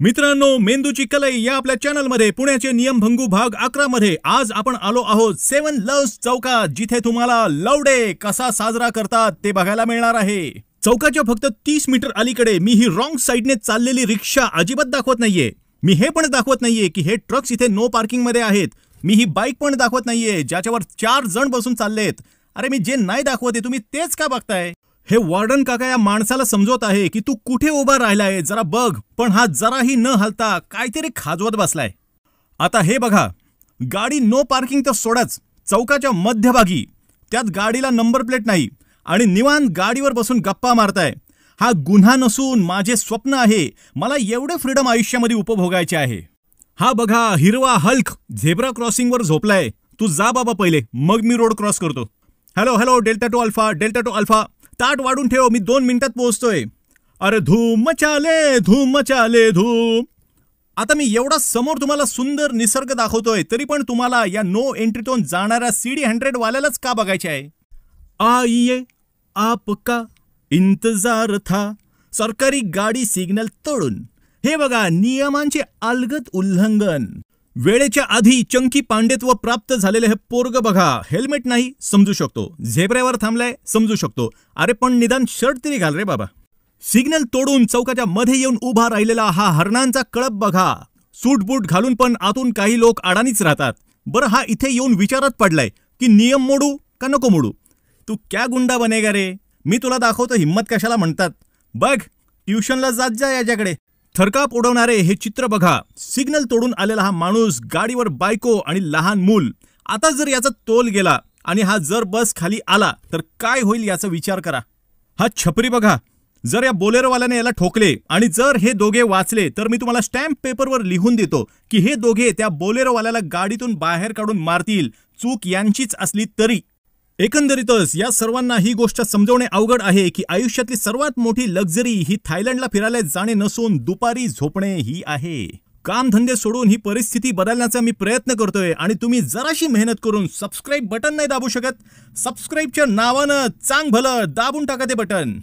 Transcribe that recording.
मित्रांनो, मेंदूची कलई या आपल्या चॅनलमध्ये पुण्याचे नियमभंगू भाग 11 मध्ये आज आपण आलो आहोत 7 लव्स चौकात, जिथे तुम्हाला लव डे कसा साजरा करतात ते बघायला मिळणार आहे। चौकाच्या फक्त 30 मीटर अलीकडे मी ही रॉंग साइडने चाललेली रिक्षा अजिबात दाखवत नाहीये। मी हे पण दाखवत नाहीये की हे ट्रक्स इथे नो पार्किंग मध्ये आहेत। मी ही बाईक पण दाखवत नाहीये ज्याच्यावर 4 जण बसून चाललेत। अरे मी जे नाही दाखवते तुम्ही तेच का बघताय? हे वॉर्डन काका या माणसाला समजवत आहे की तू कुठे उभा राहिलाय जरा बघ, पण हा जराही न हलता काहीतरी खाजवत बसलाय। आता हे बघा, गाडी नो पार्किंग तर सोडाच, चौकाच्या मध्यभागी त्यात गाडीला नंबर प्लेट नाही आणि निवांत गाडीवर बसून गप्पा मारताय। हा गुन्हा नसून माझे स्वप्न आहे। मला एवढे फ्रीडम आयुष्यामध्ये उपभोगायचे आहे। हा बघा, हिरवा हल्क झेब्रा क्रॉसिंग वर झोपलाय। तू जा बाबा पहिले, मग मी रोड क्रॉस करतो। Hello hello, delta two alpha, delta two alpha, ताट वाढून ठेव, मी 2 मिनिटात पोहोचतोय। अरे धूम मचाले धूम। आता मी एवढा समोर तुम्हाला सुंदर निसर्ग दाखवतोय, तरी पण तुम्हाला या नो एंट्रीतून जाणाऱ्या CD 100 वाल्यालाच का बघायचे आहे? आइए आपका इंतजार था, सरकारी गाडी सिग्नल तोडून। हे बघा, नियमांचे अलगद उल्लंघन। वेळेच्या आधी चंकी पांडेत्व प्राप्त झालेले हे पोरग बघा, हेल्मेट नाही समजू शकतो, झेब्रेवर थांबलाय समजू शकतो, अरे पण निदान शर्ट तरी घाल रे बाबा। सिग्नल तोडून चौकाच्या मध्ये येऊन उभा राहिलेला हा हरणांचा कळप बघा। सूट बूट घालून पण आतून काही लोक अडाणीच राहतात। बरं, हा इथे येऊन विचारत पडलाय की नियम मोडू का नको मोडू? तू क्या गुंडा बनेगा रे? मी तुला दाखवतो हिम्मत कशाला म्हणतात। बघ, ट्युशनला जात जा याच्याकडे। थरकाप उडवणारे हे चित्र बघा। सिग्नल तोडून आलेला हा माणूस, गाडीवर बायको आणि लहान मूल। आता जर याचा तोल गेला आणि हा जर बस खाली आला तर काय होईल याचा विचार करा। हा छपरी बघा, जर या बोलेरोवाल्याने याला ठोकले आणि जर हे दोघे वाचले तर मी तुम्हाला स्टॅम्प पेपरवर लिहून देतो की हे दोघे त्या बोलेरोवाल्याला गाडीतून बाहेर काढून मारतील, चूक यांचीच असली तरी। एकंदरीतच या सर्वांना ही गोष्ट समजवणे अवघड आहे की आयुष्यातली सर्वात मोठी लक्झरी ही थायलंडला फिरायला जाणे नसून दुपारी झोपणे ही आहे। कामधंदे सोडून ही परिस्थिती बदलण्याचा मी प्रयत्न करतोय आणि तुम्ही जराशी मेहनत करून सबस्क्राईब बटन नाही दाबू शकत? सबस्क्राईबच्या नावानं चांग भलं दाबून टाका ते बटन।